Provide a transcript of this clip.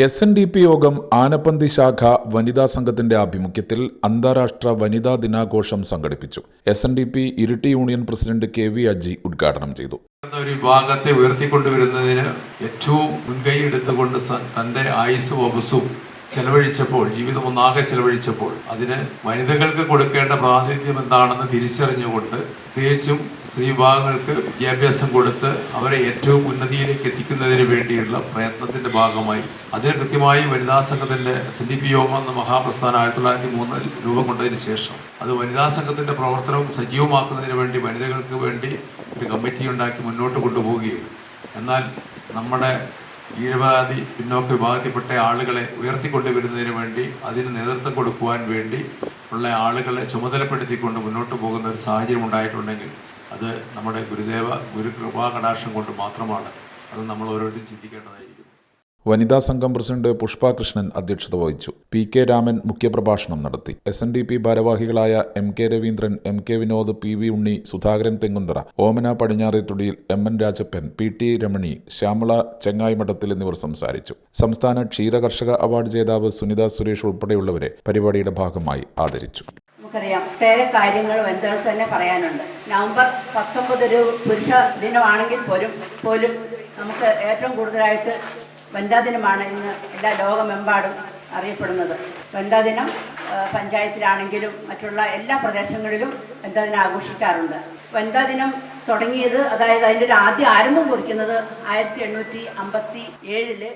SNDP യോഗം ആനപ്പന്തി ശാഖ വനിതാ സംഘത്തിന്റെ ആഭിമുഖ്യത്തിൽ അന്താരാഷ്ട്ര വനിതാ ദിനാഘോഷം സംഘടിപ്പിച്ചു. SNDP Iritty union president KV Aji ഉദ്ഘാടനം ചെയ്തു. ഒരു വിഭാഗത്തെ ഉയർത്തിക്കൊണ്ടുവരുന്നതിന് ഏറ്റവും മുൻകൈ എടുത്തുകൊണ്ട് തന്റെ ആയുസ്സും വപസ്സും ചെലവഴിച്ചപ്പോൾ, ജീവിതം ഒന്നാകെ ചെലവഴിച്ചപ്പോൾ, അതിന് വനിതകൾക്ക് കൊടുക്കേണ്ട പ്രാതിനിധ്യം എന്താണെന്ന് തിരിച്ചറിഞ്ഞുകൊണ്ട് പ്രത്യേകിച്ചും സ്ത്രീ വിഭാഗങ്ങൾക്ക് വിദ്യാഭ്യാസം കൊടുത്ത് അവരെ ഏറ്റവും ഉന്നതിയിലേക്ക് എത്തിക്കുന്നതിന് വേണ്ടിയുള്ള പ്രയത്നത്തിന്റെ ഭാഗമായി അതിന് കൃത്യമായി വനിതാ സംഘത്തിന്റെ SNDP യോഗം എന്ന മഹാപ്രസ്ഥാനം 1903 രൂപം കൊണ്ടതിന് ശേഷം അത് വനിതാ സംഘത്തിന്റെ പ്രവർത്തനവും സജീവമാക്കുന്നതിന് വേണ്ടി വനിതകൾക്ക് വേണ്ടി ഒരു കമ്മിറ്റി ഉണ്ടാക്കി മുന്നോട്ട് കൊണ്ടുപോവുകയും എന്നാൽ നമ്മുടെ ഈഴവാദി പിന്നോക്ക വിഭാഗത്തിൽപ്പെട്ട ആളുകളെ ഉയർത്തിക്കൊണ്ടുവരുന്നതിന് വേണ്ടി അതിന് നേതൃത്വം കൊടുക്കുവാൻ വേണ്ടി ഉള്ള ആളുകളെ ചുമതലപ്പെടുത്തിക്കൊണ്ട് മുന്നോട്ട് പോകുന്ന ഒരു സാഹചര്യം ഉണ്ടായിട്ടുണ്ടെങ്കിൽ അത് നമ്മുടെ ഗുരുകൃപാ കടാക്ഷം കൊണ്ട് മാത്രമാണ്. അത് നമ്മൾ ഓരോരുത്തരും ചിന്തിക്കേണ്ടതായിരിക്കും. വനിതാ സംഘം പ്രസിഡന്റ് പുഷ്പ കൃഷ്ണൻ അധ്യക്ഷത വഹിച്ചു. PK രാമൻ മുഖ്യപ്രഭാഷണം നടത്തി. SNDP ഭാരവാഹികളായ MK Raveendran, MK Vinod, PV ഉണ്ണി, സുധാകരൻ തെങ്ങുന്തറ, ഓമന പടിഞ്ഞാറേത്തൊടിയിൽ, MN രാജപ്പൻ, PT രമണി, ശ്യാമള ചെങ്ങായിമഠത്തിൽ എന്നിവർ സംസാരിച്ചു. സംസ്ഥാന ക്ഷീരകർഷക അവാർഡ് ജേതാവ് സുനിത സുരേഷ് ഉൾപ്പെടെയുള്ളവരെ പരിപാടിയുടെ ഭാഗമായി ആദരിച്ചു. നമുക്കറിയാം, ഒട്ടേറെ കാര്യങ്ങൾ വനിതകൾക്ക് തന്നെ പറയാനുണ്ട്. നവംബർ 19 ഒരു പുരുഷ ദിനമാണെങ്കിൽ പോലും നമുക്ക് ഏറ്റവും കൂടുതലായിട്ട് വനിതാ ദിനമാണ് ഇന്ന് എല്ലാ ലോകമെമ്പാടും അറിയപ്പെടുന്നത്. വനിതാ ദിനം പഞ്ചായത്തിലാണെങ്കിലും മറ്റുള്ള എല്ലാ പ്രദേശങ്ങളിലും വനിതാ ദിനം ആഘോഷിക്കാറുണ്ട്. വനിതാ ദിനം തുടങ്ങിയത്, അതായത് അതിൻ്റെ ഒരു ആദ്യ ആരംഭം കുറിക്കുന്നത് 1857